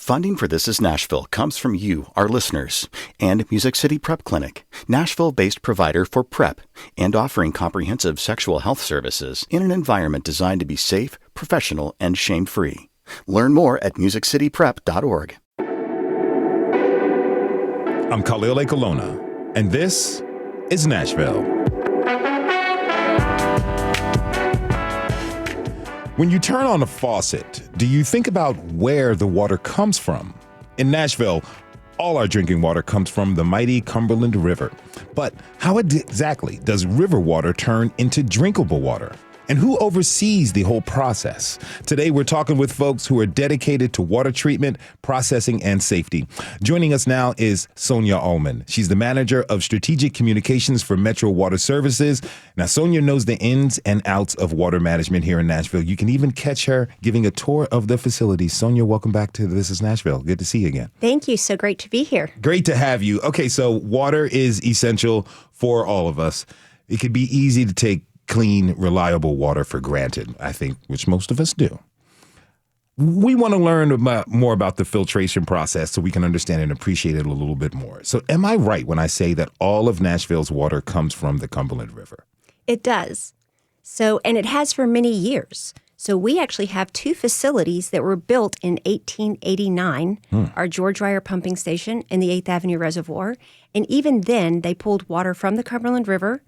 Funding for This Is Nashville comes from you, our listeners, and Music City Prep Clinic, Nashville-based provider for PrEP and offering comprehensive sexual health services in an environment designed to be safe, professional, and shame-free. Learn more at musiccityprep.org. I'm Khalil Ekulona, and this is Nashville. When you turn on a faucet, do you think about where the water comes from? In Nashville, all our drinking water comes from the mighty Cumberland River. But how exactly does river water turn into drinkable water? And who oversees the whole process? Today, we're talking with folks who are dedicated to water treatment, processing, and safety. Joining us now is Sonia Allman. She's the manager of strategic communications for Metro Water Services. Now, Sonia knows the ins and outs of water management here in Nashville. You can even catch her giving a tour of the facility. Sonia, welcome back to This is Nashville. Good to see you again. Thank you. So great to be here. Great to have you. Okay, so water is essential for all of us. It can be easy to take clean, reliable water for granted, I think, which most of us do. We want to learn more about the filtration process so we can understand and appreciate it a little bit more. So am I right when I say that all of Nashville's water comes from the Cumberland River? It does. And it has for many years. So we actually have two facilities that were built in 1889, our George Ryer pumping station and the 8th Avenue Reservoir. And even then, they pulled water from the Cumberland River.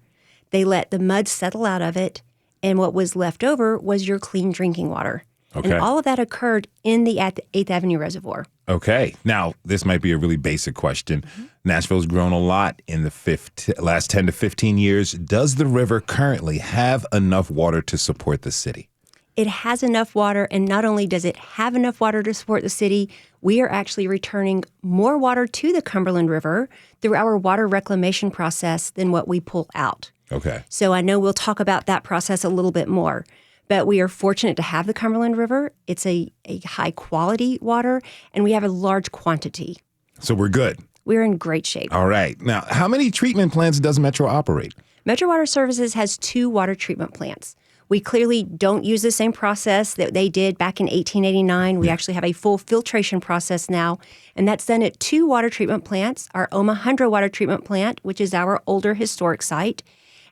They let the mud settle out of it, and what was left over was your clean drinking water. Okay. And all of that occurred in the 8th Avenue Reservoir. Okay. Now, this might be a really basic question. Nashville's grown a lot in the last 10 to 15 years. Does the river currently have enough water to support the city? It has enough water, and not only does it have enough water to support the city, we are actually returning more water to the Cumberland River through our water reclamation process than what we pull out. Okay. So I know we'll talk about that process a little bit more, but we are fortunate to have the Cumberland River. It's a high quality water, and we have a large quantity. So we're good. We're in great shape. All right. Now, how many treatment plants does Metro operate? Metro Water Services has 2 water treatment plants. We clearly don't use the same process that they did back in 1889. We actually have a full filtration process now, and that's done at 2 water treatment plants, our Omaha Water Treatment Plant, which is our older historic site,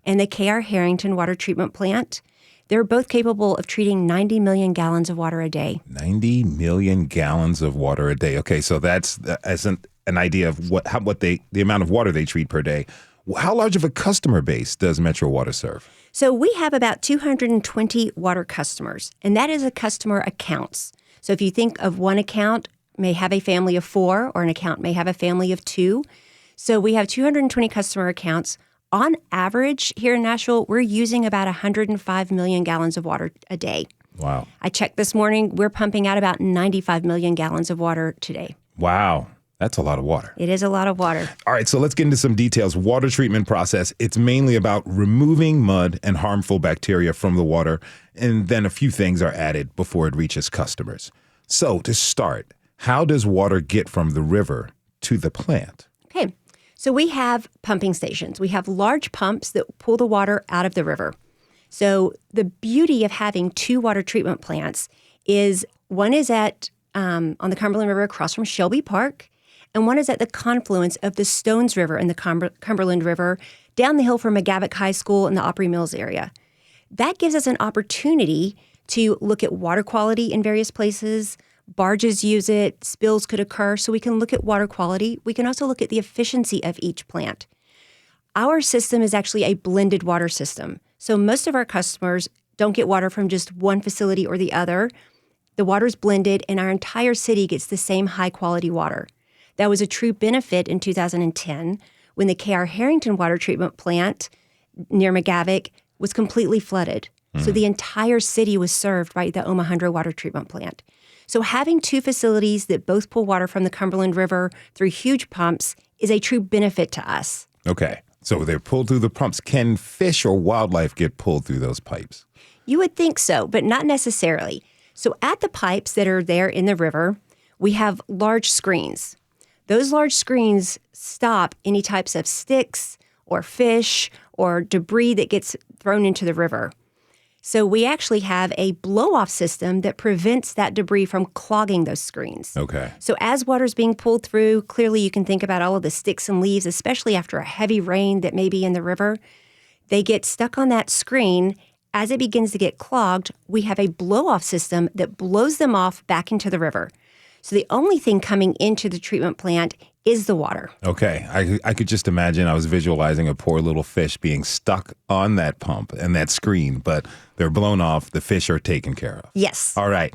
and the K.R. Harrington Water Treatment Plant. They're both capable of treating 90 million gallons of water a day. 90 million gallons of water a day. Okay, so that's as an idea of the amount of water they treat per day. How large of a customer base does Metro Water serve? So we have about 220 water customers, and that is a customer accounts. So if you think of one account may have a family of 4, or an account may have a family of 2. So we have 220 customer accounts. On average, here in Nashville, we're using about 105 million gallons of water a day. Wow. I checked this morning. We're pumping out about 95 million gallons of water today. Wow. That's a lot of water. It is a lot of water. All right, so let's get into some details. Water treatment process, it's mainly about removing mud and harmful bacteria from the water, and then a few things are added before it reaches customers. So to start, how does water get from the river to the plant? Okay. So we have pumping stations. We have large pumps that pull the water out of the river. So the beauty of having 2 water treatment plants is one is at on the Cumberland River across from Shelby Park, and one is at the confluence of the Stones River and the Cumberland River down the hill from McGavock High School in the Opry Mills area. That gives us an opportunity to look at water quality in various places. Barges use it, spills could occur, so we can look at water quality. We can also look at the efficiency of each plant. Our system is actually a blended water system. So most of our customers don't get water from just one facility or the other. The water's blended, and our entire city gets the same high-quality water. That was a true benefit in 2010 when the K.R. Harrington Water Treatment Plant near McGavock was completely flooded. So the entire city was served by the Omaha Water Treatment Plant. So having 2 facilities that both pull water from the Cumberland River through huge pumps is a true benefit to us. Okay, so they're pulled through the pumps. Can fish or wildlife get pulled through those pipes? You would think so, but not necessarily. So at the pipes that are there in the river, we have large screens. Those large screens stop any types of sticks or fish or debris that gets thrown into the river. So we actually have a blow-off system that prevents that debris from clogging those screens. Okay. So as water's being pulled through, clearly you can think about all of the sticks and leaves, especially after a heavy rain that may be in the river. They get stuck on that screen. As it begins to get clogged, we have a blow-off system that blows them off back into the river. So the only thing coming into the treatment plant is the water. Okay. I could just imagine I was visualizing a poor little fish being stuck on that pump and that screen, but they're blown off. The fish are taken care of. Yes. All right.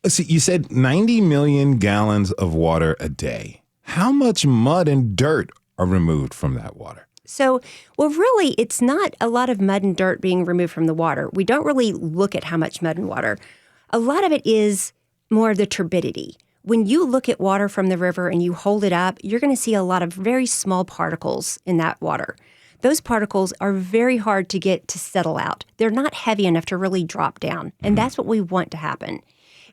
So you said 90 million gallons of water a day. How much mud and dirt are removed from that water? So, well, really, it's not a lot of mud and dirt being removed from the water. We don't really look at how much mud and water. A lot of it is more of the turbidity. When you look at water from the river and you hold it up, you're going to see a lot of very small particles in that water. Those particles are very hard to get to settle out. They're not heavy enough to really drop down, and that's what we want to happen.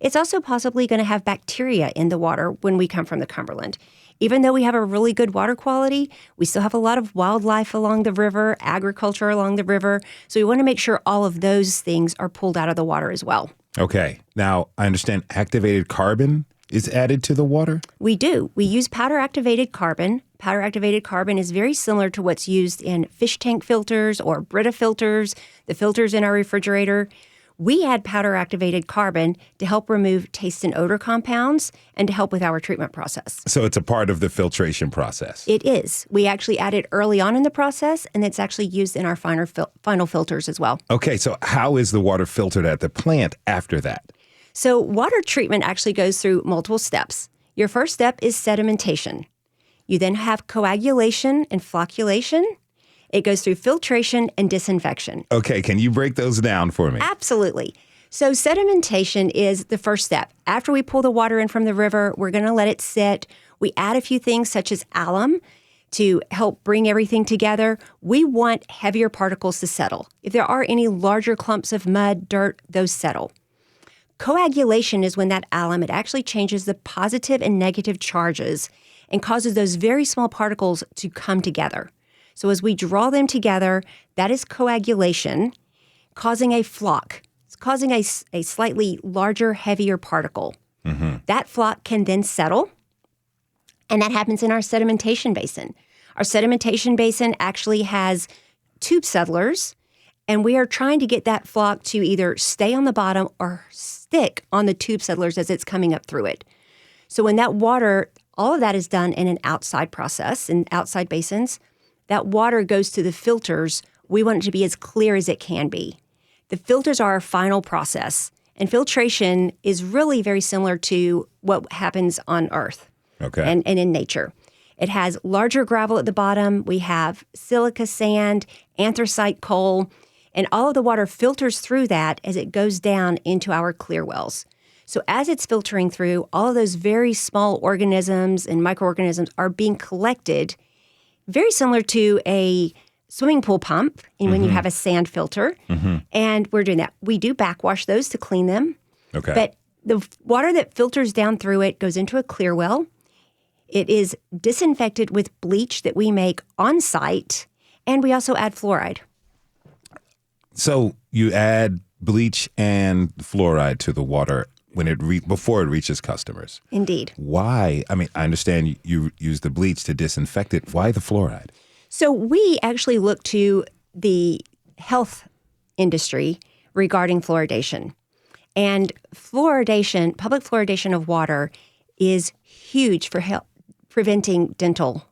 It's also possibly going to have bacteria in the water when we come from the Cumberland. Even though we have a really good water quality, we still have a lot of wildlife along the river, agriculture along the river. So we want to make sure all of those things are pulled out of the water as well. Okay. Now, I understand activated carbon is added to the water? We do. We use powder-activated carbon. Powder-activated carbon is very similar to what's used in fish tank filters or Brita filters, the filters in our refrigerator. We add powder-activated carbon to help remove taste and odor compounds and to help with our treatment process. So it's a part of the filtration process? It is. We actually add it early on in the process, and it's actually used in our final filters as well. Okay, so how is the water filtered at the plant after that? So water treatment actually goes through multiple steps. Your first step is sedimentation. You then have coagulation and flocculation. It goes through filtration and disinfection. Okay, can you break those down for me? Absolutely. So sedimentation is the first step. After we pull the water in from the river, we're going to let it sit. We add a few things such as alum to help bring everything together. We want heavier particles to settle. If there are any larger clumps of mud, dirt, those settle. Coagulation is when that alum, it actually changes the positive and negative charges and causes those very small particles to come together. So as we draw them together, that is coagulation, causing a flock. It's causing a slightly larger, heavier particle. Mm-hmm. That flock can then settle, and that happens in our sedimentation basin. Our sedimentation basin actually has tube settlers, and we are trying to get that flock to either stay on the bottom or stick on the tube settlers as it's coming up through it. So when that water, all of that is done in an outside process, in outside basins, that water goes to the filters. We want it to be as clear as it can be. The filters are our final process, and filtration is really very similar to what happens on Earth and in nature. It has larger gravel at the bottom. We have silica sand, anthracite coal, and all of the water filters through that as it goes down into our clear wells. So as it's filtering through, all of those very small organisms and microorganisms are being collected, very similar to a swimming pool pump and when you have a sand filter. Mm-hmm. And we're doing that. We do backwash those to clean them. Okay. But the water that filters down through it goes into a clear well. It is disinfected with bleach that we make on site, and we also add fluoride. So you add bleach and fluoride to the water when before it reaches customers. Indeed. Why? I mean, I understand you use the bleach to disinfect it. Why the fluoride? So we actually look to the health industry regarding fluoridation. And fluoridation, public fluoridation of water is huge for preventing dental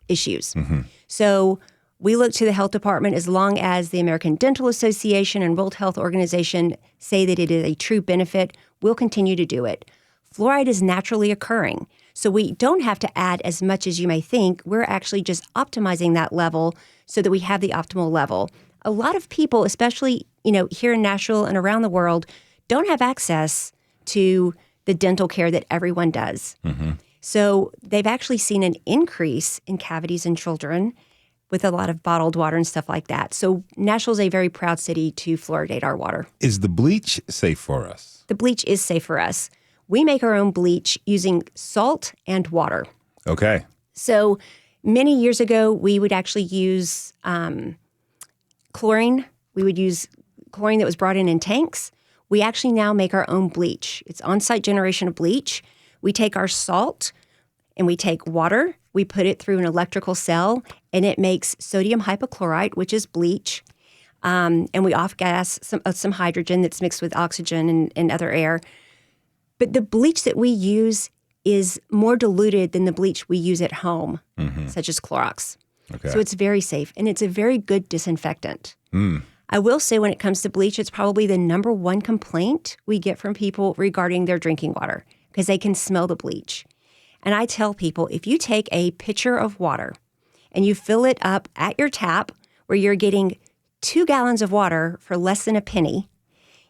issues. Mm-hmm. So we look to the health department as long as the American Dental Association and World Health Organization say that it is a true benefit, we'll continue to do it. Fluoride is naturally occurring, so we don't have to add as much as you may think. We're actually just optimizing that level so that we have the optimal level. A lot of people, especially here in Nashville and around the world, don't have access to the dental care that everyone does. Mm-hmm. So they've actually seen an increase in cavities in children with a lot of bottled water and stuff like that. So Nashville's a very proud city to fluoridate our water. Is the bleach safe for us? The bleach is safe for us. We make our own bleach using salt and water. Okay. So many years ago, we would actually use chlorine. We would use chlorine that was brought in tanks. We actually now make our own bleach. It's on-site generation of bleach. We take our salt and we take water. We put it through an electrical cell, and it makes sodium hypochlorite, which is bleach. And we off-gas some hydrogen that's mixed with oxygen and other air. But the bleach that we use is more diluted than the bleach we use at home, such as Clorox. Okay. So it's very safe, and it's a very good disinfectant. I will say when it comes to bleach, it's probably the number one complaint we get from people regarding their drinking water because they can smell the bleach. And I tell people, if you take a pitcher of water and you fill it up at your tap where you're getting 2 gallons of water for less than a penny,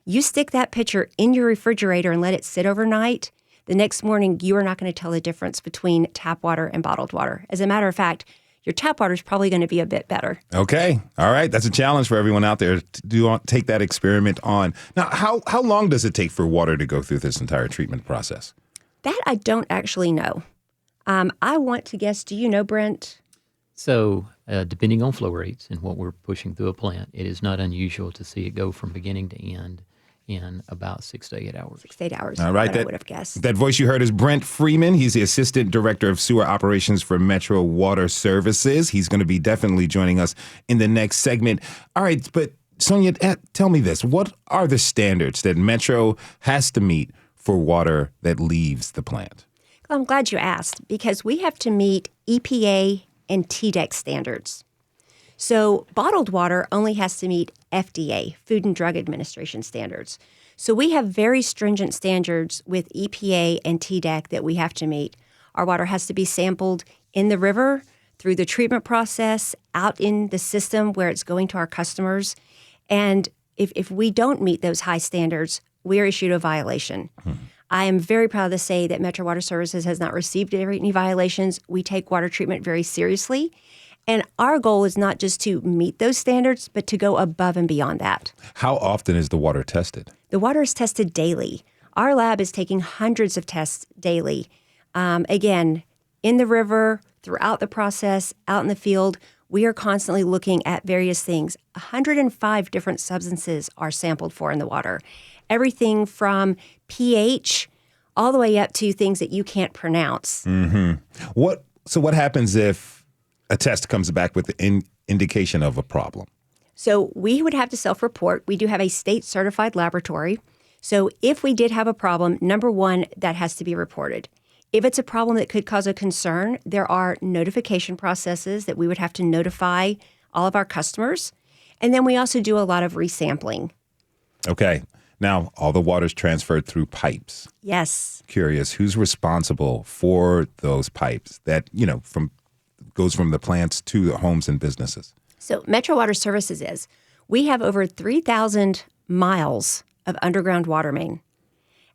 you stick that pitcher in your refrigerator and let it sit overnight, the next morning you are not going to tell the difference between tap water and bottled water. As a matter of fact, your tap water is probably going to be a bit better. Okay. All right. That's a challenge for everyone out there to take that experiment on. Now, how long does it take for water to go through this entire treatment process? That I don't actually know. I want to guess, do you know, Brent? So depending on flow rates and what we're pushing through a plant, it is not unusual to see it go from beginning to end in about 6 to 8 hours. 6 to 8 hours. All right. I would have guessed. That voice you heard is Brent Freeman. He's the Assistant Director of Sewer Operations for Metro Water Services. He's going to be definitely joining us in the next segment. All right. But Sonia, tell me this. What are the standards that Metro has to meet for water that leaves the plant? Well, I'm glad you asked because we have to meet EPA and TDEC standards. So bottled water only has to meet FDA, Food and Drug Administration standards. So we have very stringent standards with EPA and TDEC that we have to meet. Our water has to be sampled in the river, through the treatment process, out in the system where it's going to our customers. And if we don't meet those high standards, we are issued a violation. I am very proud to say that Metro Water Services has not received any violations. We take water treatment very seriously. And our goal is not just to meet those standards, but to go above and beyond that. How often is the water tested? The water is tested daily. Our lab is taking hundreds of tests daily. Again, in the river, throughout the process, out in the field, we are constantly looking at various things. 105 different substances are sampled for in the water. Everything from pH all the way up to things that you can't pronounce. So what happens if a test comes back with the indication of a problem? So we would have to self-report. We do have a state-certified laboratory. So if we did have a problem, number one, that has to be reported. If it's a problem that could cause a concern, there are notification processes that we would have to notify all of our customers. And then we also do a lot of resampling. Okay. Now, all the water's transferred through pipes. Yes. Curious, who's responsible for those pipes that, goes from the plants to the homes and businesses? So Metro Water Services is. We have over 3,000 miles of underground water main.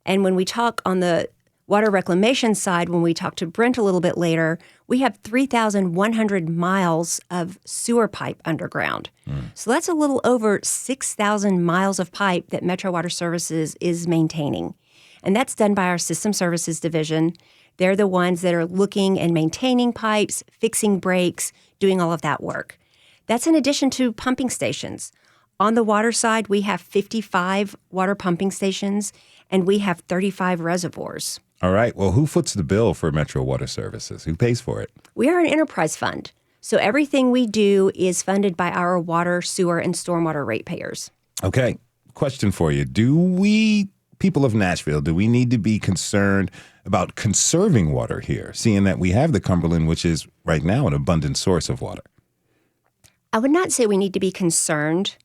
And when we talk on the water reclamation side, when we talk to Brent a little bit later, we have 3,100 miles of sewer pipe underground. So that's a little over 6,000 miles of pipe that Metro Water Services is maintaining. And that's done by our System Services Division. They're the ones that are looking and maintaining pipes, fixing breaks, doing all of that work. That's in addition to pumping stations. On the water side, we have 55 water pumping stations, and we have 35 reservoirs. All right. Well, who foots the bill for Metro Water Services? Who pays for it? We are an enterprise fund. So everything we do is funded by our water, sewer, and stormwater ratepayers. Okay. Question for you. Do we, people of Nashville, do we need to be concerned about conserving water here, seeing that we have the Cumberland, which is right now an abundant source of water? I would not say we need to be concerned,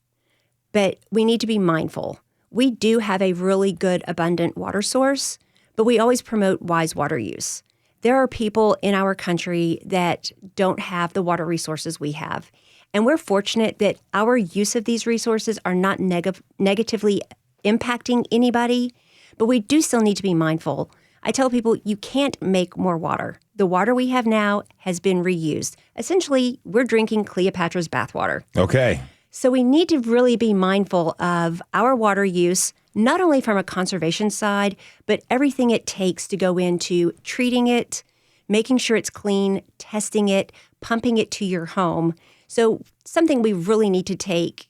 but we need to be mindful. We do have a really good, abundant water source, but we always promote wise water use. There are people in our country that don't have the water resources we have. And we're fortunate that our use of these resources are not negatively impacting anybody, but we do still need to be mindful. I tell people you can't make more water. The water we have now has been reused. Essentially, we're drinking Cleopatra's bathwater. Okay. So we need to really be mindful of our water use, not only from a conservation side, but everything it takes to go into treating it, making sure it's clean, testing it, pumping it to your home. So something we really need to take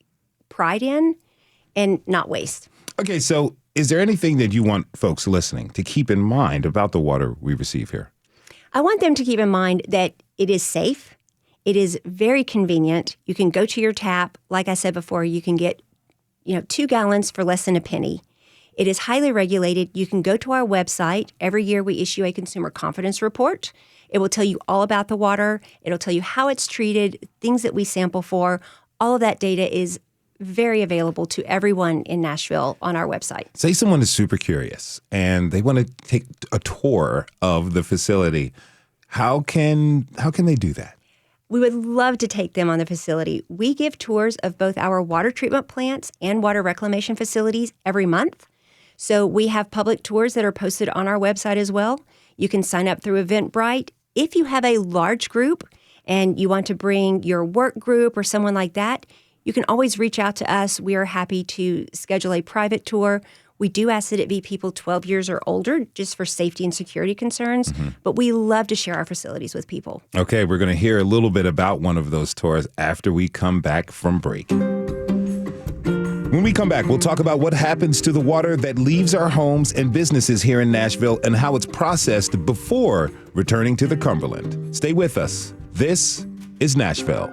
pride in and not waste. Okay, so is there anything that you want folks listening to keep in mind about the water we receive here? I want them to keep in mind that it is safe. It is very convenient. You can go to your tap. Like I said before, you can get 2 gallons for less than a penny. It is highly regulated. You can go to our website. Every year we issue a consumer confidence report. It will tell you all about the water. It'll tell you how it's treated, things that we sample for. All of that data is very available to everyone in Nashville on our website. Say someone is super curious and they want to take a tour of the facility. How can they do that? We would love to take them on the facility. We give tours of both our water treatment plants and water reclamation facilities every month. So we have public tours that are posted on our website as well. You can sign up through Eventbrite. If you have a large group and you want to bring your work group or someone like that, you can always reach out to us. We are happy to schedule a private tour. We do ask that it be people 12 years or older just for safety and security concerns, but we love to share our facilities with people. Okay, we're going to hear a little bit about one of those tours after we come back from break. When we come back, we'll talk about what happens to the water that leaves our homes and businesses here in Nashville and how it's processed before returning to the Cumberland. Stay with us. This is Nashville.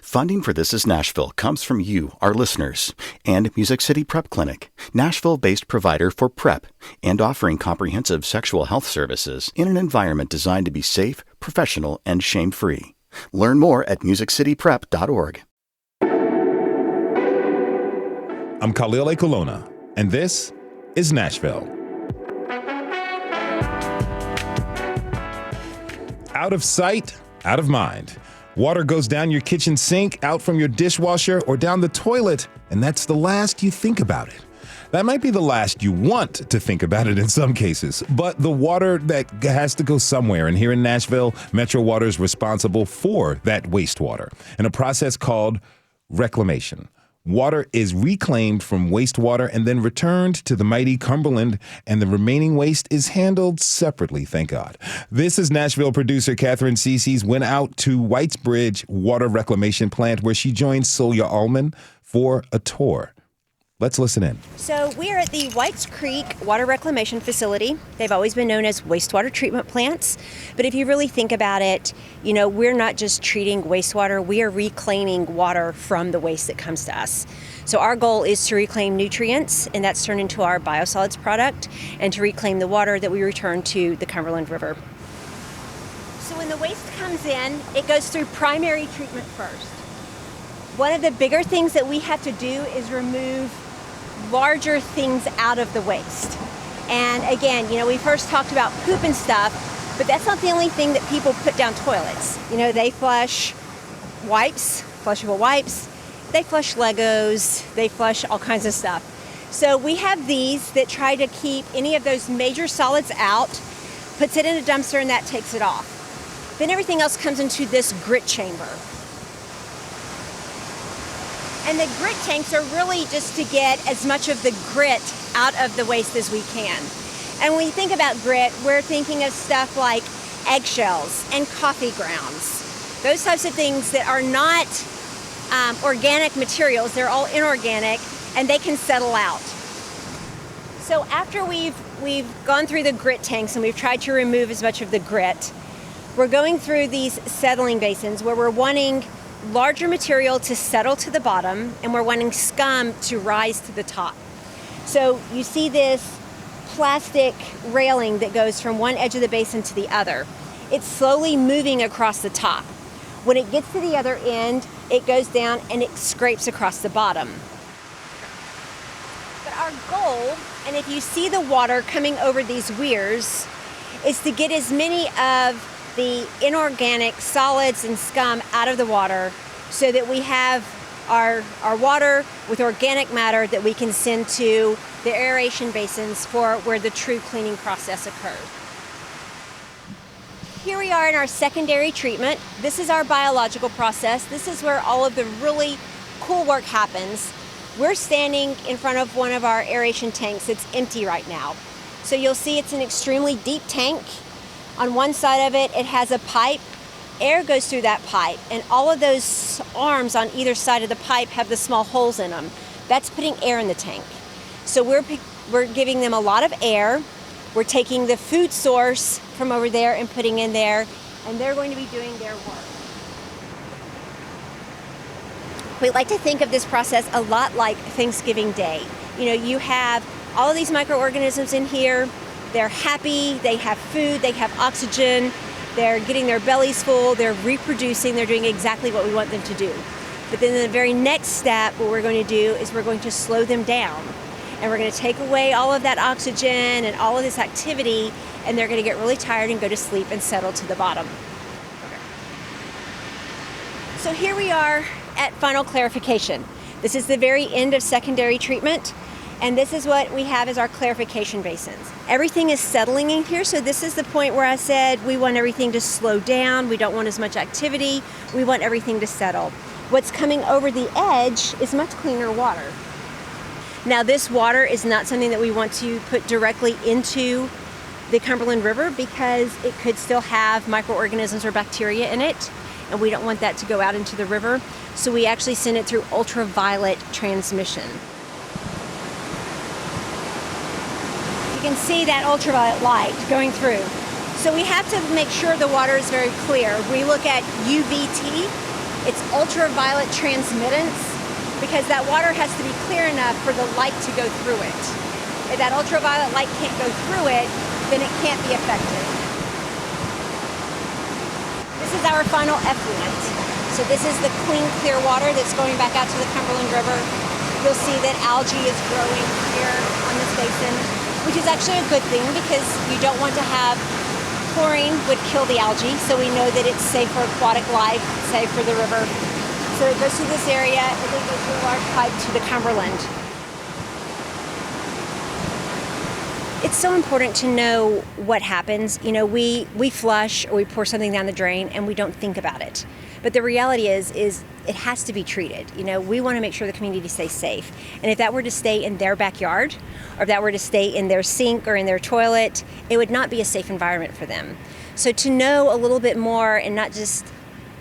Funding for This is Nashville comes from you, our listeners, and Music City Prep Clinic, Nashville-based provider for PrEP and offering comprehensive sexual health services in an environment designed to be safe, professional, and shame-free. Learn more at musiccityprep.org. I'm Khalil A. Colonna, and this is Nashville. Out of sight, out of mind. Water goes down your kitchen sink, out from your dishwasher, or down the toilet, and that's the last you think about it. That might be the last you want to think about it in some cases, but the water that has to go somewhere, and here in Nashville, Metro Water is responsible for that wastewater in a process called reclamation. Water is reclaimed from wastewater and then returned to the mighty Cumberland, and the remaining waste is handled separately, thank God. This is Nashville producer Katherine Ceicys went out to Whitesbridge Water Reclamation Plant where she joined Sonia Allman for a tour. Let's listen in. So we are at the Whites Creek Water Reclamation Facility. They've always been known as wastewater treatment plants. But if you really think about it, we're not just treating wastewater, we are reclaiming water from the waste that comes to us. So our goal is to reclaim nutrients, and that's turned into our biosolids product, and to reclaim the water that we return to the Cumberland River. So when the waste comes in, it goes through primary treatment first. One of the bigger things that we have to do is remove larger things out of the waste. And again, we first talked about poop and stuff, but that's not the only thing that people put down toilets. They flush wipes, flushable wipes, they flush Legos, they flush all kinds of stuff. So we have these that try to keep any of those major solids out, puts it in a dumpster, and that takes it off. Then everything else comes into this grit chamber. And the grit tanks are really just to get as much of the grit out of the waste as we can. And when you think about grit, we're thinking of stuff like eggshells and coffee grounds. Those types of things that are not organic materials, they're all inorganic, and they can settle out. So after we've gone through the grit tanks and we've tried to remove as much of the grit, we're going through these settling basins where we're wanting larger material to settle to the bottom, and we're wanting scum to rise to the top. So you see this plastic railing that goes from one edge of the basin to the other. It's slowly moving across the top. When it gets to the other end, it goes down and it scrapes across the bottom. But our goal, and if you see the water coming over these weirs, is to get as many of the inorganic solids and scum out of the water so that we have our water with organic matter that we can send to the aeration basins for where the true cleaning process occurs. Here we are in our secondary treatment. This is our biological process. This is where all of the really cool work happens. We're standing in front of one of our aeration tanks. It's empty right now. So you'll see it's an extremely deep tank. On one side of it, it has a pipe. Air goes through that pipe, and all of those arms on either side of the pipe have the small holes in them. That's putting air in the tank. So we're giving them a lot of air. We're taking the food source from over there and putting in there, and they're going to be doing their work. We like to think of this process a lot like Thanksgiving Day. You know, you have all of these microorganisms in here. They're happy, they have food, they have oxygen, they're getting their bellies full, they're reproducing, they're doing exactly what we want them to do. But then the very next step, what we're going to do is we're going to slow them down. And we're going to take away all of that oxygen and all of this activity, and they're going to get really tired and go to sleep and settle to the bottom. Okay. So here we are at final clarification. This is the very end of secondary treatment, and this is what we have as our clarification basins. Everything is settling in here, so this is the point where I said we want everything to slow down, we don't want as much activity, we want everything to settle. What's coming over the edge is much cleaner water. Now, this water is not something that we want to put directly into the Cumberland River because it could still have microorganisms or bacteria in it, and we don't want that to go out into the river. So we actually send it through ultraviolet transmission. You can see that ultraviolet light going through. So we have to make sure the water is very clear. We look at UVT, it's ultraviolet transmittance, because that water has to be clear enough for the light to go through it. If that ultraviolet light can't go through it, then it can't be effective. This is our final effluent. So this is the clean, clear water that's going back out to the Cumberland River. You'll see that algae is growing here on this basin, which is actually a good thing because you don't want to have chlorine would kill the algae, so we know that it's safe for aquatic life, safe for the river. So it goes through this area, and then goes through a large pipe to the Cumberland. It's so important to know what happens. You know, we flush or we pour something down the drain and we don't think about it. But the reality is it has to be treated. You know, we want to make sure the community stays safe. And if that were to stay in their backyard, or if that were to stay in their sink or in their toilet, it would not be a safe environment for them. So to know a little bit more and not just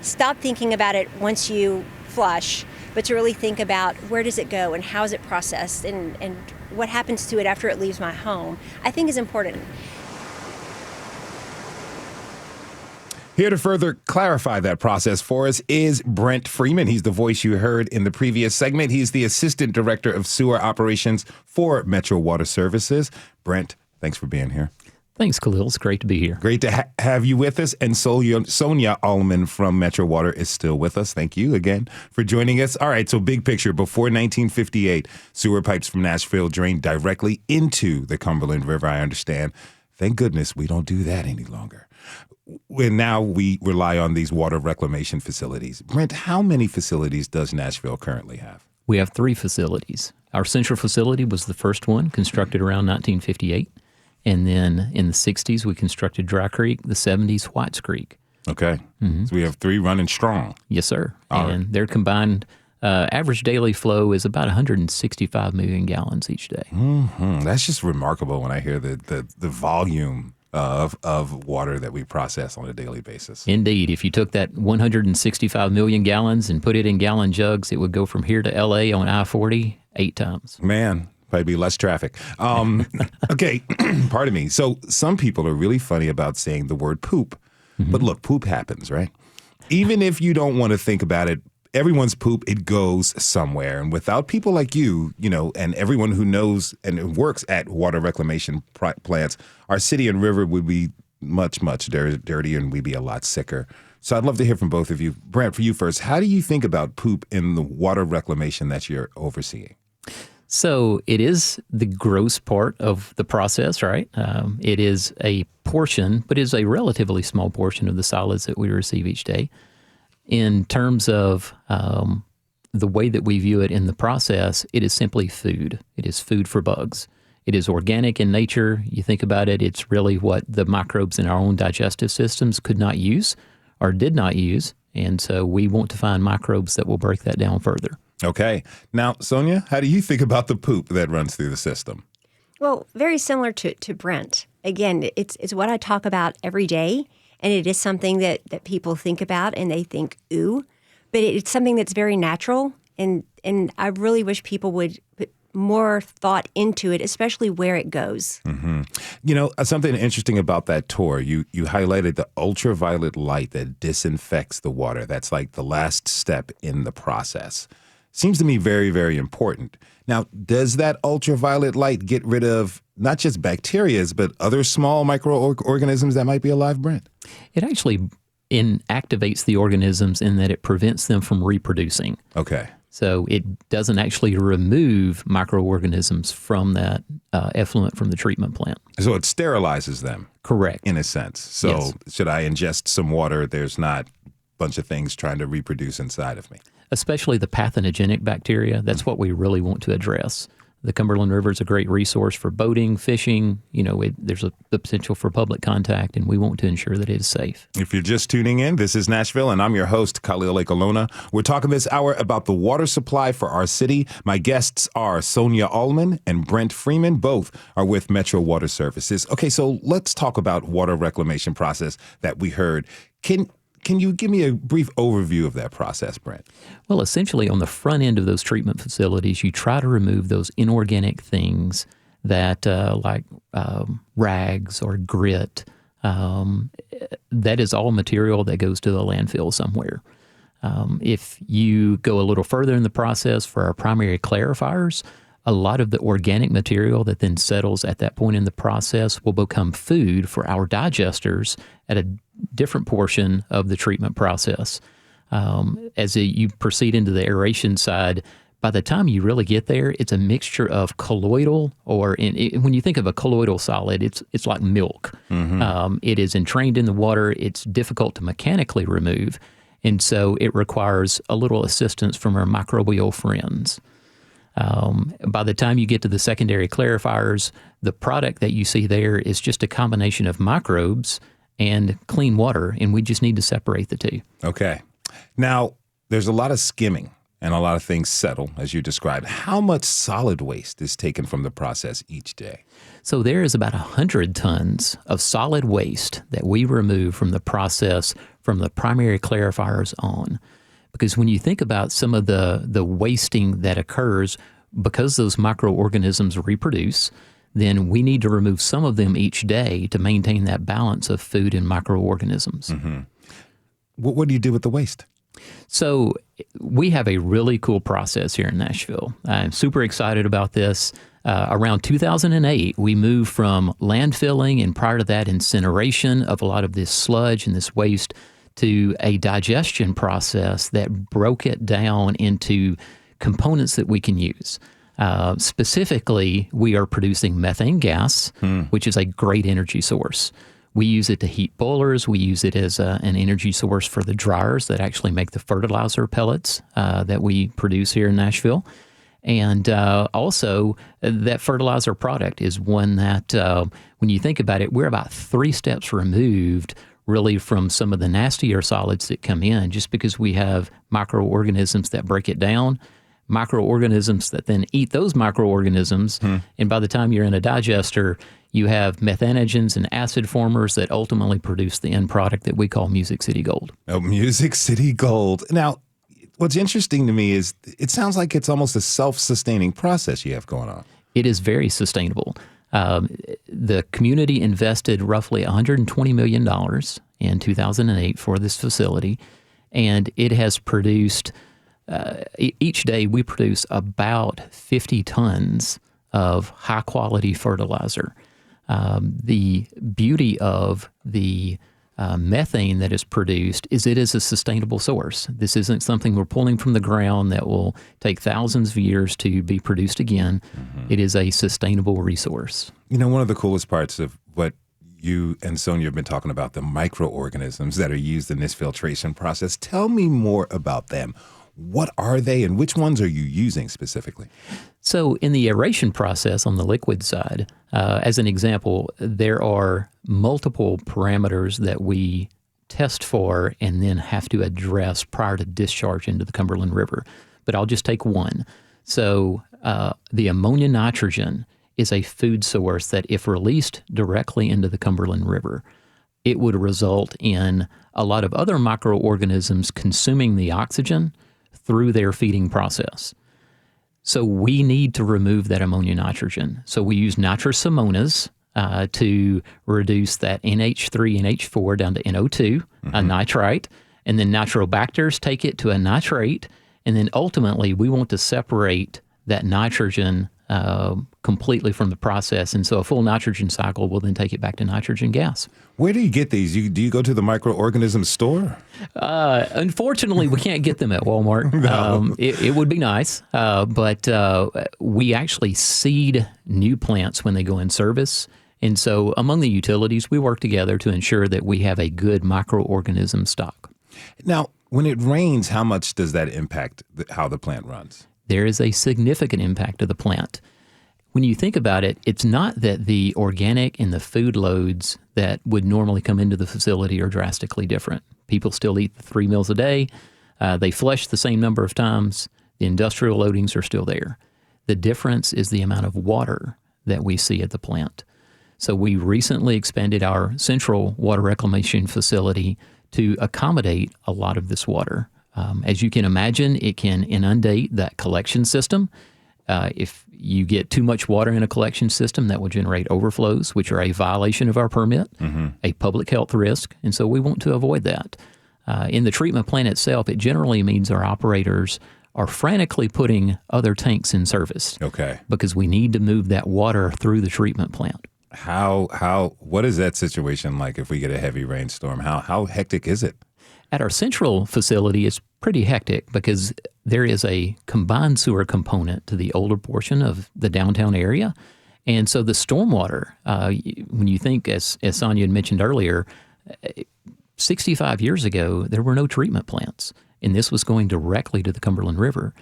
stop thinking about it once you flush, but to really think about where does it go and how is it processed and what happens to it after it leaves my home, I think is important. Here to further clarify that process for us is Brent Freeman. He's the voice you heard in the previous segment. He's the Assistant Director of Sewer Operations for Metro Water Services. Brent, thanks for being here. Thanks, Khalil. It's great to be here. Great to have you with us. And Sonia Allman from Metro Water is still with us. Thank you again for joining us. All right, so big picture. Before 1958, sewer pipes from Nashville drained directly into the Cumberland River, I understand. Thank goodness we don't do that any longer. And now we rely on these water reclamation facilities. Brent, how many facilities does Nashville currently have? We have 3 facilities. Our central facility was the first one, constructed around 1958. And then in the 60s, we constructed Dry Creek, the 70s, Whites Creek. Okay. Mm-hmm. So we have 3 running strong. Yes, sir. And their combined average daily flow is about 165 million gallons each day. Mm-hmm. That's just remarkable when I hear the volume of water that we process on a daily basis. Indeed. If you took that 165 million gallons and put it in gallon jugs, it would go from here to L.A. on I-40 8 times. Man. Probably be less traffic. Okay, pardon me. So some people are really funny about saying the word poop. Mm-hmm. But look, poop happens, right? Even if you don't want to think about it, everyone's poop, it goes somewhere. And without people like you, and everyone who knows and works at water reclamation plants, our city and river would be much, much dirtier and we'd be a lot sicker. So I'd love to hear from both of you. Brent, for you first, how do you think about poop in the water reclamation that you're overseeing? So it is the gross part of the process, right? It is a portion, but it is a relatively small portion of the solids that we receive each day. In terms of the way that we view it in the process, it is simply food. It is food for bugs. It is organic in nature. You think about it, it's really what the microbes in our own digestive systems could not use or did not use. And so we want to find microbes that will break that down further. Okay. Now, Sonia, how do you think about the poop that runs through the system? Well, very similar to Brent. Again, it's what I talk about every day, and it is something that people think about and they think, ooh, but it's something that's very natural, and I really wish people would put more thought into it, especially where it goes. Mm-hmm. You know, something interesting about that tour, you highlighted the ultraviolet light that disinfects the water. That's like the last step in the process. Seems to me very, very important. Now, does that ultraviolet light get rid of not just bacteria, but other small microorganisms that might be alive, Brent? It actually inactivates the organisms in that it prevents them from reproducing. Okay. So it doesn't actually remove microorganisms from that effluent from the treatment plant. So it sterilizes them. Correct. In a sense. So Yes. Should I ingest some water? There's not a bunch of things trying to reproduce inside of me. Especially the pathogenic bacteria. That's what we really want to address. The Cumberland River is a great resource for boating, fishing. You know, there's the potential for public contact, and we want to ensure that it is safe. If you're just tuning in, this is Nashville, and I'm your host, Khalil Ekolona. We're talking this hour about the water supply for our city. My guests are Sonia Allman and Brent Freeman. Both are with Metro Water Services. Okay, so let's talk about water reclamation process that we heard. Can you give me a brief overview of that process, Brent? Well, essentially, on the front end of those treatment facilities, you try to remove those inorganic things that, like rags or grit, that is all material that goes to the landfill somewhere. If you go a little further in the process for our primary clarifiers, a lot of the organic material that then settles at that point in the process will become food for our digesters at a different portion of the treatment process. As you proceed into the aeration side, by the time you really get there, it's a mixture of colloidal, when you think of a colloidal solid, it's like milk. Mm-hmm. It is entrained in the water. It's difficult to mechanically remove, and so it requires a little assistance from our microbial friends. By the time you get to the secondary clarifiers, the product that you see there is just a combination of microbes and clean water, and we just need to separate the two. Okay. Now, there's a lot of skimming and a lot of things settle, as you described. How much solid waste is taken from the process each day? So there is about 100 tons of solid waste that we remove from the process from the primary clarifiers on. Because when you think about some of the wasting that occurs because those microorganisms reproduce, then we need to remove some of them each day to maintain that balance of food and microorganisms. Mm-hmm. What do you do with the waste? So we have a really cool process here in Nashville. I'm super excited about this. Around 2008, we moved from landfilling and prior to that incineration of a lot of this sludge and this waste to a digestion process that broke it down into components that we can use. Specifically, we are producing methane gas, which is a great energy source. We use it to heat boilers. We use it as an energy source for the dryers that actually make the fertilizer pellets that we produce here in Nashville. And also, that fertilizer product is one that, when you think about it, we're about 3 steps removed really from some of the nastier solids that come in, just because we have microorganisms that break it down, microorganisms that then eat those microorganisms. And by the time you're in a digester, you have methanogens and acid formers that ultimately produce the end product that we call Music City Gold. Oh, Music City Gold. Now, what's interesting to me is it sounds like it's almost a self-sustaining process you have going on. It is very sustainable. The community invested roughly $120 million in 2008 for this facility, and it has produced, each day we produce about 50 tons of high-quality fertilizer. The beauty of the methane that is produced is it is a sustainable source. This isn't something we're pulling from the ground that will take thousands of years to be produced again. Mm-hmm. It is a sustainable resource. You know, one of the coolest parts of what you and Sonia have been talking about, the microorganisms that are used in this filtration process. Tell me more about them. What are they and which ones are you using specifically? So in the aeration process on the liquid side, as an example, there are multiple parameters that we test for and then have to address prior to discharge into the Cumberland River. but I'll just take one. So the ammonia nitrogen is a food source that, if released directly into the Cumberland River, it would result in a lot of other microorganisms consuming the oxygen through their feeding process. So we need to remove that ammonia nitrogen. So we use nitrous ammonias to reduce that NH3, NH4 down to NO2, a nitrite, and then nitrobacters take it to a nitrate, and then ultimately we want to separate that nitrogen completely from the process. And so a full nitrogen cycle will then take it back to nitrogen gas. Where do you get these? Do you go to the microorganism store? Unfortunately, we can't get them at Walmart. No. It would be nice, but we actually seed new plants when they go in service. And so among the utilities, we work together to ensure that we have a good microorganism stock. Now, when it rains, how much does that impact how the plant runs? There is a significant impact to the plant. When you think about it, it's not that the organic and the food loads that would normally come into the facility are drastically different. People still eat 3 meals a day. They flush the same number of times. The industrial loadings are still there. The difference is the amount of water that we see at the plant. So we recently expanded our central water reclamation facility to accommodate a lot of this water. As you can imagine, it can inundate that collection system. If you get too much water in a collection system, that will generate overflows, which are a violation of our permit, a public health risk, and so we want to avoid that. In the treatment plant itself, it generally means our operators are frantically putting other tanks in service. Okay. Because we need to move that water through the treatment plant. What is that situation like if we get a heavy rainstorm? How hectic is it? At our central facility, it's pretty hectic because there is a combined sewer component to the older portion of the downtown area. And so the stormwater, when you think, as Sonia had mentioned earlier, 65 years ago, there were no treatment plants, and this was going directly to the Cumberland River.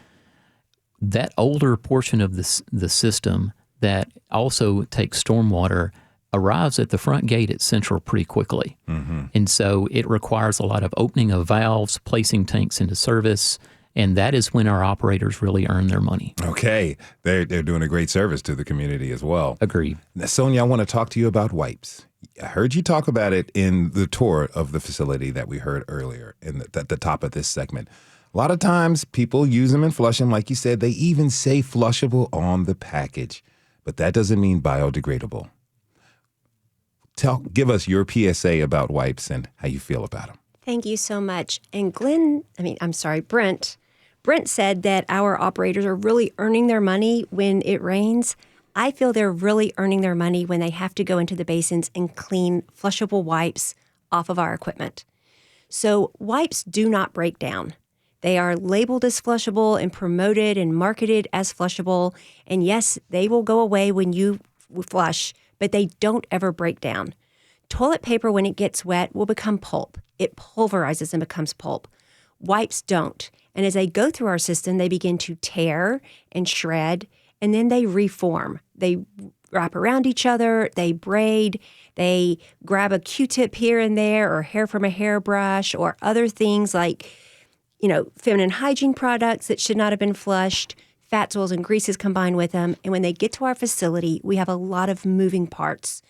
That older portion of the system that also takes stormwater arrives at the front gate at Central pretty quickly. And so it requires a lot of opening of valves, placing tanks into service, and that is when our operators really earn their money. Okay. They're doing a great service to the community as well. Agreed. Now, Sonia, I want to talk to you about wipes. I heard you talk about it in the tour of the facility that we heard earlier at the top of this segment. A lot of times people use them and flush them. Like you said, they even say flushable on the package, but that doesn't mean biodegradable. Give us your PSA about wipes and how you feel about them. Thank you so much. And Brent said that our operators are really earning their money when it rains. I feel they're really earning their money when they have to go into the basins and clean flushable wipes off of our equipment. So wipes do not break down. They are labeled as flushable and promoted and marketed as flushable. And yes, they will go away when you flush, but they don't ever break down. Toilet paper, when it gets wet, will become pulp. It pulverizes and becomes pulp. Wipes don't. And as they go through our system, they begin to tear and shred, and then they reform. They wrap around each other, they braid, they grab a Q-tip here and there or hair from a hairbrush or other things like, feminine hygiene products that should not have been flushed, fats, oils, and greases combined with them. And when they get to our facility, we have a lot of moving parts.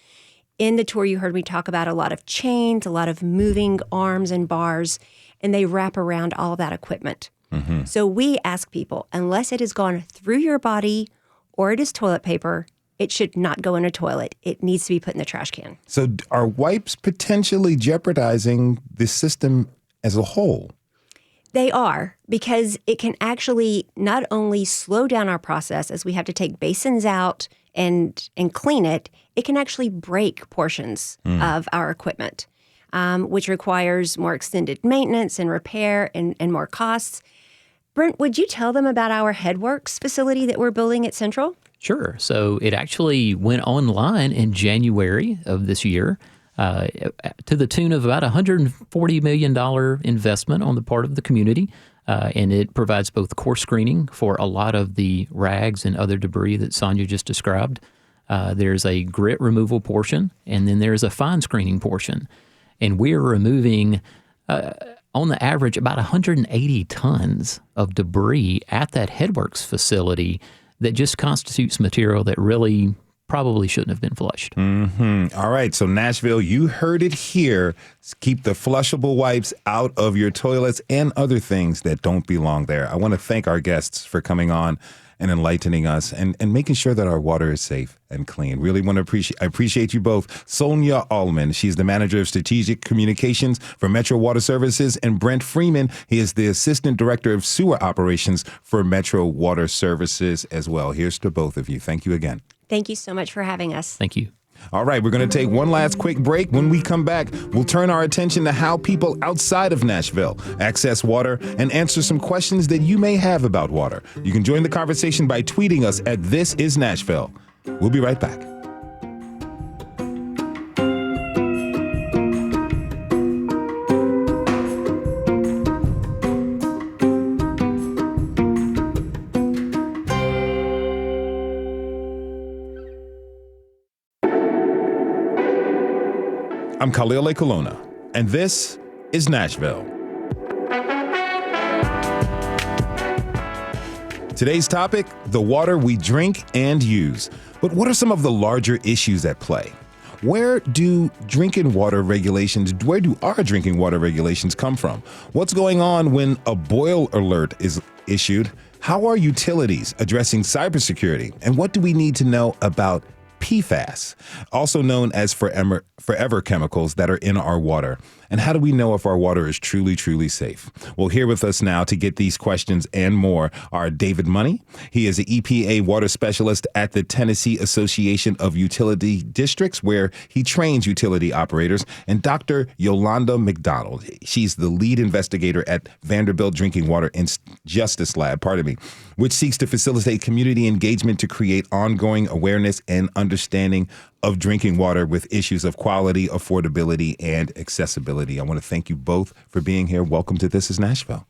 In the tour, you heard me talk about a lot of chains, a lot of moving arms and bars, and they wrap around all of that equipment. So we ask people, unless it has gone through your body or it is toilet paper, it should not go in a toilet. It needs to be put in the trash can. So are wipes potentially jeopardizing the system as a whole? They are, because it can actually not only slow down our process as we have to take basins out and clean it, it can actually break portions of our equipment, which requires more extended maintenance and repair and more costs. Brent, would you tell them about our Headworks facility that we're building at Central? Sure. So it actually went online in January of this year. To the tune of about $140 million investment on the part of the community. And it provides both core screening for a lot of the rags and other debris that Sonia just described. There's a grit removal portion, and then there's a fine screening portion. And we're removing on the average, about 180 tons of debris at that headworks facility that just constitutes material that really probably shouldn't have been flushed. All right. So Nashville, you heard it here. Keep the flushable wipes out of your toilets and other things that don't belong there. I want to thank our guests for coming on and enlightening us and making sure that our water is safe and clean. Really want to appreciate you both. Sonia Allman, she's the manager of strategic communications for Metro Water Services, and Brent Freeman, he is the assistant director of sewer operations for Metro Water Services as well. Here's to both of you. Thank you again. Thank you so much for having us. Thank you. All right, we're going to take one last quick break. When we come back, we'll turn our attention to how people outside of Nashville access water and answer some questions that you may have about water. You can join the conversation by tweeting us at This Is Nashville. We'll be right back. I'm Khalil Colonna, and this is Nashville. Today's topic, the water we drink and use. But what are some of the larger issues at play? Where do our drinking water regulations come from? What's going on when a boil alert is issued? How are utilities addressing cybersecurity? And what do we need to know about PFAS, also known as forever chemicals that are in our water? And how do we know if our water is truly, truly safe? Well, here with us now to get these questions and more are David Money. He is an EPA water specialist at the Tennessee Association of Utility Districts, where he trains utility operators, and Dr. Yolanda McDonald. She's the lead investigator at Vanderbilt Drinking Water Justice Lab, which seeks to facilitate community engagement to create ongoing awareness and understanding of drinking water with issues of quality, affordability, and accessibility. I want to thank you both for being here. Welcome to This Is Nashville.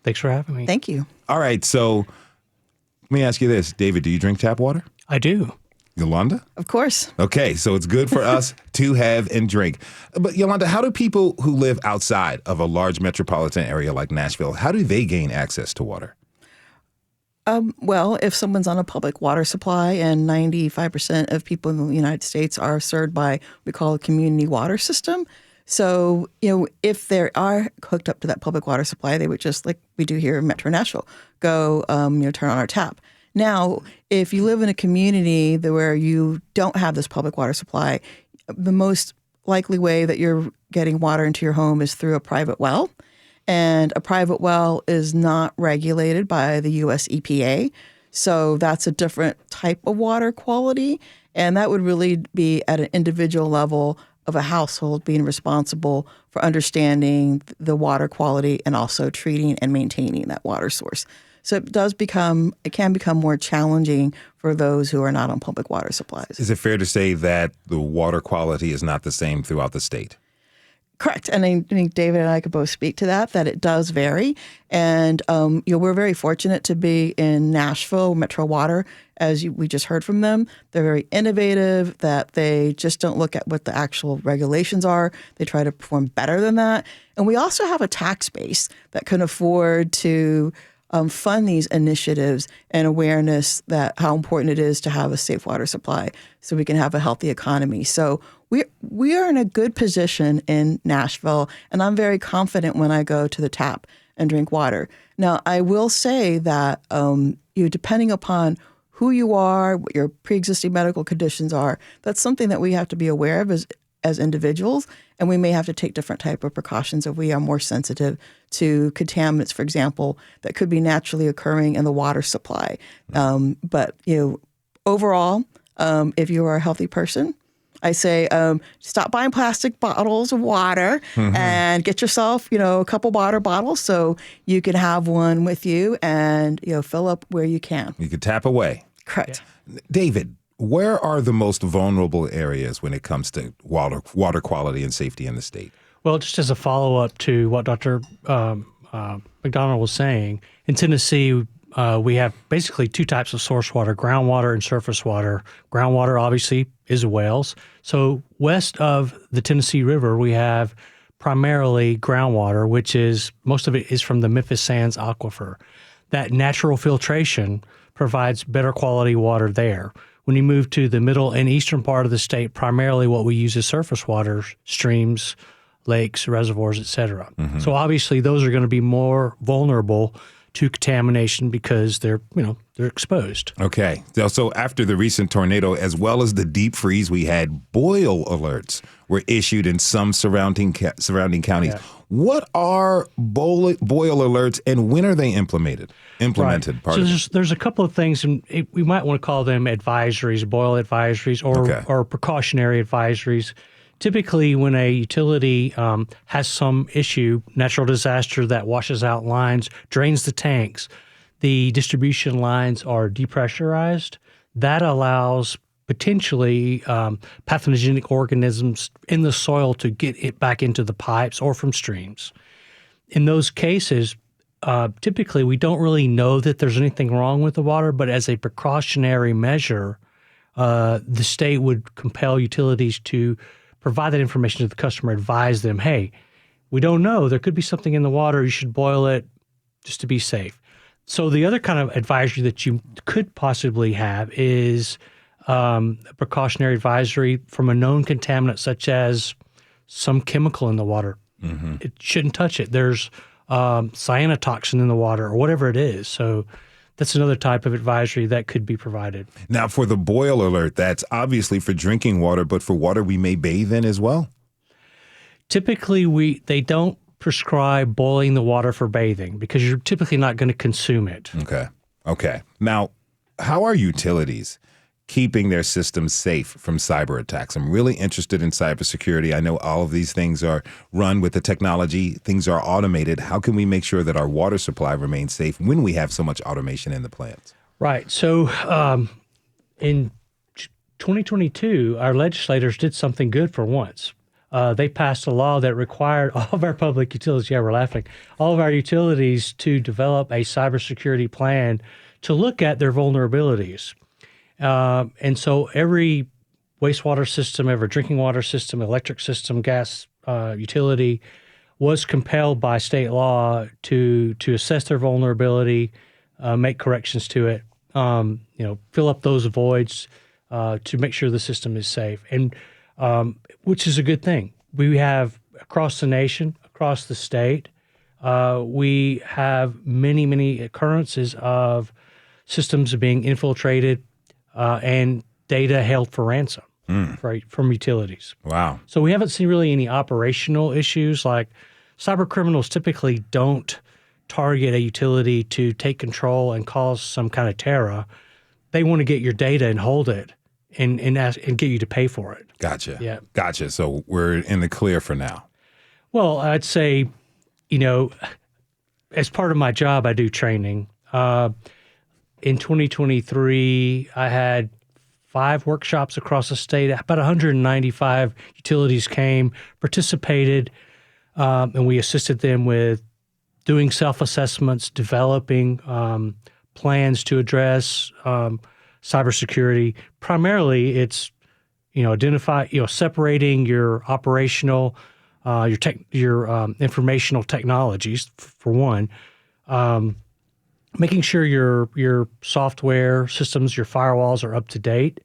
Thanks for having me. Thank you. All right, so let me ask you this. David, do you drink tap water? I do. Yolanda? Of course. Okay, so it's good for us to have and drink. But Yolanda, how do people who live outside of a large metropolitan area like Nashville, how do they gain access to water? Well, if someone's on a public water supply, and 95% of people in the United States are served by what we call a community water system. So, if they are hooked up to that public water supply, they would just, like we do here in Metro Nashville, go, turn on our tap. Now, if you live in a community where you don't have this public water supply, the most likely way that you're getting water into your home is through a private well. And a private well is not regulated by the U.S. EPA. So that's a different type of water quality. And that would really be at an individual level of a household being responsible for understanding the water quality and also treating and maintaining that water source. So it can become more challenging for those who are not on public water supplies. Is it fair to say that the water quality is not the same throughout the state? Correct. And I think David and I could both speak to that it does vary. And, we're very fortunate to be in Nashville, Metro Water, we just heard from them. They're very innovative, that they just don't look at what the actual regulations are. They try to perform better than that. And we also have a tax base that can afford to fund these initiatives and awareness that how important it is to have a safe water supply so we can have a healthy economy. So we are in a good position in Nashville, and I'm very confident when I go to the tap and drink water. Now, I will say that depending upon who you are, what your pre-existing medical conditions are, that's something that we have to be aware of as individuals, and we may have to take different type of precautions if we are more sensitive to contaminants, for example, that could be naturally occurring in the water supply. But overall, if you are a healthy person, I say stop buying plastic bottles of water and get yourself, a couple water bottles so you can have one with you and, fill up where you can. You can tap away. Correct. Yeah. David, where are the most vulnerable areas when it comes to water quality and safety in the state? Well, just as a follow-up to what Dr. McDonald was saying, in Tennessee, we have basically two types of source water, groundwater and surface water. Groundwater, obviously, is wells. So west of the Tennessee River, we have primarily groundwater, which is most of it is from the Memphis Sands aquifer. That natural filtration provides better quality water there. When you move to the middle and eastern part of the state, primarily what we use is surface water, streams, lakes, reservoirs, et cetera. So obviously those are going to be more vulnerable to contamination because they're exposed. Okay. So after the recent tornado, as well as the deep freeze, we had boil alerts were issued in some surrounding counties. Yeah. What are boil alerts, and when are they implemented? Right. So there's a couple of things, and we might want to call them advisories, boil advisories, or precautionary advisories. Typically, when a utility has some issue, natural disaster that washes out lines, drains the tanks, the distribution lines are depressurized. That allows potentially pathogenic organisms in the soil to get it back into the pipes or from streams. In those cases, typically we don't really know that there's anything wrong with the water, but as a precautionary measure, the state would compel utilities to provide that information to the customer, advise them, hey, we don't know, there could be something in the water, you should boil it just to be safe. So the other kind of advisory that you could possibly have is a precautionary advisory from a known contaminant, such as some chemical in the water. It shouldn't touch it. There's cyanotoxin in the water or whatever it is. So that's another type of advisory that could be provided. Now, for the boil alert, that's obviously for drinking water, but for water we may bathe in as well? Typically, they don't prescribe boiling the water for bathing because you're typically not going to consume it. Okay. Now, how are utilities keeping their systems safe from cyber attacks? I'm really interested in cybersecurity. I know all of these things are run with the technology. Things are automated. How can we make sure that our water supply remains safe when we have so much automation in the plants? Right. So in 2022, our legislators did something good for once. They passed a law that required all of our public utilities, we're laughing, all of our utilities to develop a cybersecurity plan to look at their vulnerabilities. And so every wastewater system, every drinking water system, electric system, gas utility was compelled by state law to assess their vulnerability, make corrections to it, fill up those voids to make sure the system is safe, and which is a good thing. We have across the nation, across the state, we have many, many occurrences of systems being infiltrated and data held for ransom from utilities. Wow. So we haven't seen really any operational issues. Like cyber criminals typically don't target a utility to take control and cause some kind of terror. They want to get your data and hold it and get you to pay for it. Gotcha. Yeah. Gotcha. So we're in the clear for now. Well, I'd say, as part of my job, I do training. In 2023, I had 5 workshops across the state. About 195 utilities came, participated, and we assisted them with doing self-assessments, developing plans to address cybersecurity. Primarily, it's separating your operational, your informational technologies for one. Making sure your software systems, your firewalls are up to date,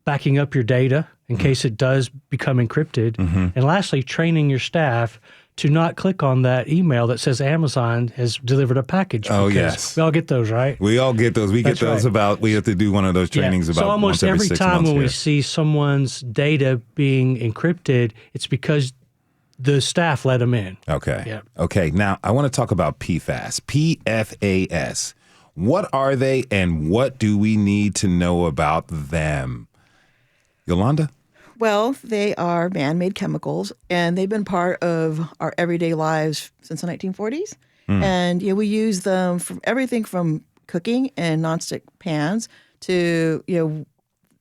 backing up your data in case it does become encrypted, and lastly, training your staff to not click on that email that says Amazon has delivered a package. Oh, yes. We all get those, right? We all get those. We That's get those right. we have to do one of those trainings about so almost once every every 6 time months when here. we see someone's data being encrypted, it's because the staff let them in. Okay. Yeah. Okay. Now, I want to talk about PFAS. PFAS. What are they and what do we need to know about them? Yolanda? Well, they are man-made chemicals, and they've been part of our everyday lives since the 1940s. And we use them for everything from cooking in nonstick pans to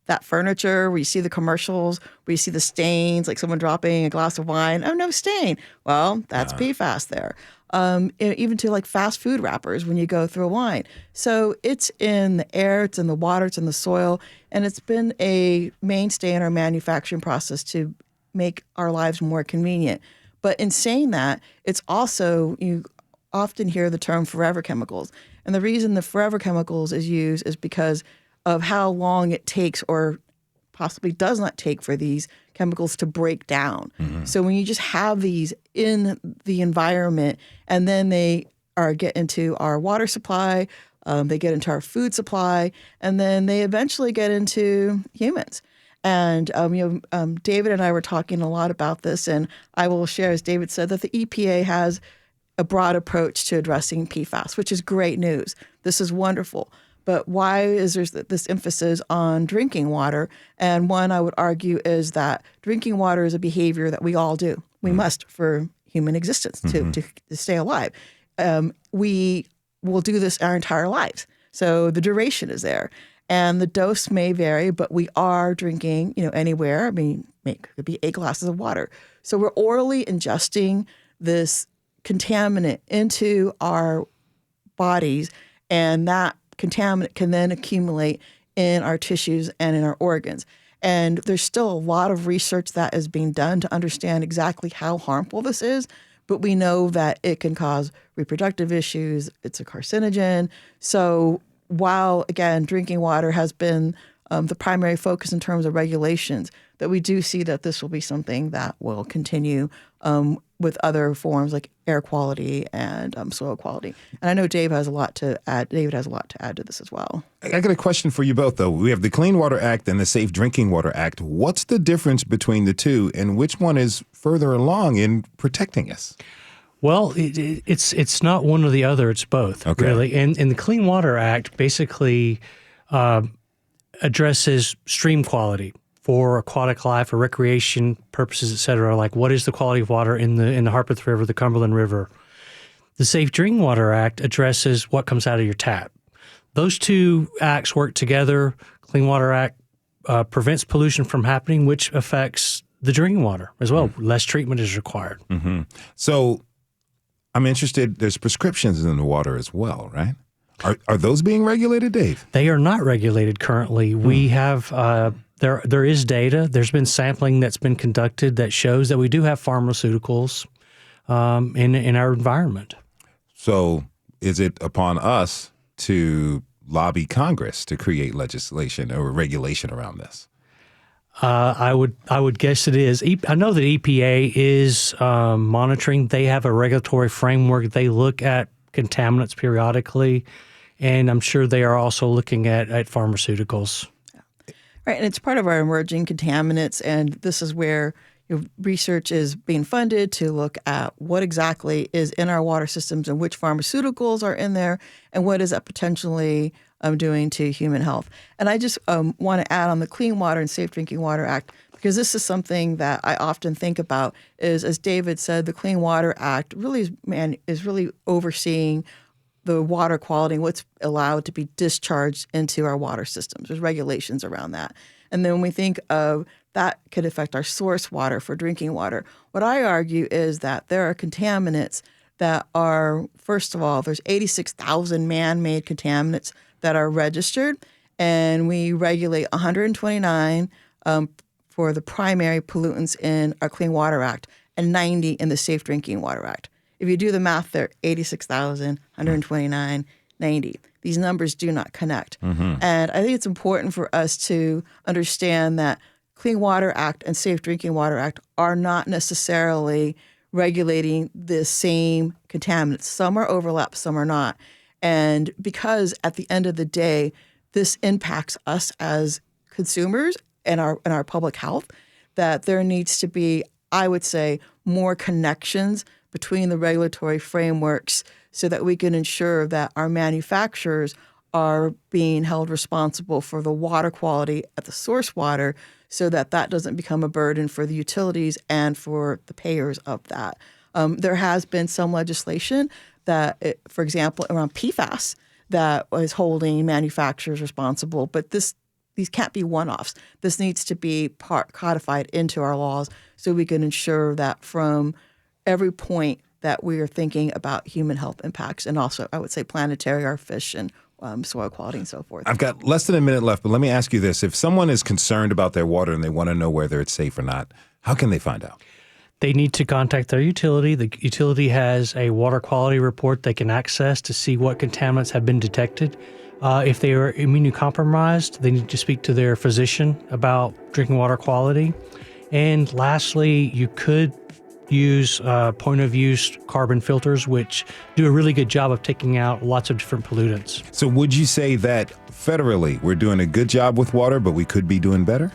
that furniture where you see the commercials, where you see the stains, like someone dropping a glass of wine. Oh, no stain. Well, that's PFAS there. Even to like fast food wrappers when you go through a wine. So it's in the air, it's in the water, it's in the soil, and it's been a mainstay in our manufacturing process to make our lives more convenient. But in saying that, it's also, you often hear the term forever chemicals. And the reason the forever chemicals is used is because of how long it takes or possibly does not take for these chemicals to break down. So when you just have these in the environment and then they get into our water supply, they get into our food supply, and then they eventually get into humans. And David and I were talking a lot about this, and I will share, as David said, that the EPA has a broad approach to addressing PFAS, which is great news. This is wonderful. But why is there this emphasis on drinking water? And one I would argue is that drinking water is a behavior that we all do. We must for human existence to stay alive. We will do this our entire lives. So the duration is there. And the dose may vary, but we are drinking, anywhere. I mean, it could be 8 glasses of water. So we're orally ingesting this contaminant into our bodies, and that contaminant can then accumulate in our tissues and in our organs. And there's still a lot of research that is being done to understand exactly how harmful this is, but we know that it can cause reproductive issues. It's a carcinogen. So while, again, drinking water has been the primary focus in terms of regulations, that we do see that this will be something that will continue with other forms like air quality and soil quality. And I know Dave has a lot to add. David has a lot to add to this as well. I got a question for you both, though. We have the Clean Water Act and the Safe Drinking Water Act. What's the difference between the two, and which one is further along in protecting us? Well, it's not one or the other. It's both, really. And the Clean Water Act basically addresses stream quality for aquatic life, for recreation purposes, et cetera. Like, what is the quality of water in the Harpeth River, the Cumberland River? The Safe Drinking Water Act addresses what comes out of your tap. Those two acts work together. Clean Water Act prevents pollution from happening, which affects the drinking water as well. Less treatment is required. So I'm interested, there's prescriptions in the water as well, right? Are those being regulated, Dave? They are not regulated currently. We have there is data. There's been sampling that's been conducted that shows that we do have pharmaceuticals in our environment. So is it upon us to lobby Congress to create legislation or regulation around this? I would guess it is. I know that EPA is monitoring. They have a regulatory framework. They look at contaminants periodically, and I'm sure they are also looking at pharmaceuticals. Right, and it's part of our emerging contaminants, and this is where research is being funded to look at what exactly is in our water systems and which pharmaceuticals are in there, and what is that potentially doing to human health. And I just want to add on the Clean Water and Safe Drinking Water Act, because this is something that I often think about, is, as David said, the Clean Water Act really is really overseeing the water quality and what's allowed to be discharged into our water systems. There's regulations around that. And then when we think of that could affect our source water for drinking water, what I argue is that there are contaminants that are, first of all, there's 86,000 man-made contaminants that are registered, and we regulate 129 for the primary pollutants in our Clean Water Act and 90 in the Safe Drinking Water Act. If you do the math there, 86,000, 129, 90. These numbers do not connect. And I think it's important for us to understand that Clean Water Act and Safe Drinking Water Act are not necessarily regulating the same contaminants. Some are overlapped, some are not. And because at the end of the day, this impacts us as consumers and our public health, that there needs to be, I would say, more connections between the regulatory frameworks so that we can ensure that our manufacturers are being held responsible for the water quality at the source water, so that that doesn't become a burden for the utilities and for the payers of that. There has been some legislation that, for example, around PFAS, that is holding manufacturers responsible, but these can't be one-offs. This needs to be codified into our laws so we can ensure that from every point that we are thinking about human health impacts, and also, I would say, planetary, our fish and soil quality and so forth. I've got less than a minute left, but let me ask you this. If someone is concerned about their water and they want to know whether it's safe or not, how can they find out? they need to contact their utility. The utility has a water quality report they can access to see what contaminants have been detected. If they are immunocompromised, they need to speak to their physician about drinking water quality. And lastly, you could use point-of-use carbon filters, which do a really good job of taking out lots of different pollutants. So would you say that federally we're doing a good job with water, but we could be doing better?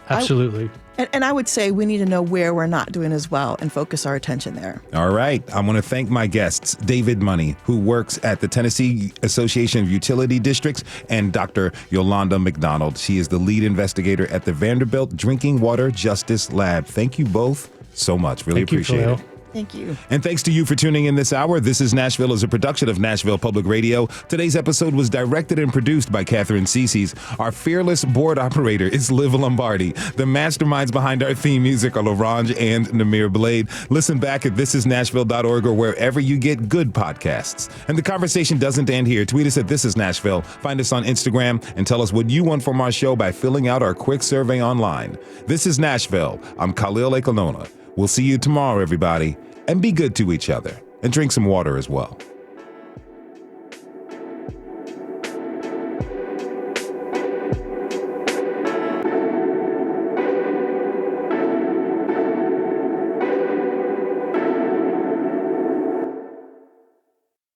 Absolutely. And I would say we need to know where we're not doing as well and focus our attention there. All right. I want to thank my guests, David Money, who works at the Tennessee Association of Utility Districts, and Dr. Yolanda McDonald. She is the lead investigator at the Vanderbilt Drinking Water Justice Lab. Thank you both so much. Really appreciate it. Thank you. And thanks to you for tuning in this hour. This is Nashville is a production of Nashville Public Radio. Today's episode was directed and produced by Katherine Ceicys. Our fearless board operator is Liv Lombardi. The masterminds behind our theme music are LaRange and Namir Blade. Listen back at thisisnashville.org or wherever you get good podcasts. And the conversation doesn't end here. Tweet us at This Is Nashville. Find us on Instagram and tell us what you want from our show by filling out our quick survey online. This is Nashville. I'm Khalil Ekalona. We'll see you tomorrow, everybody, and be good to each other and drink some water as well.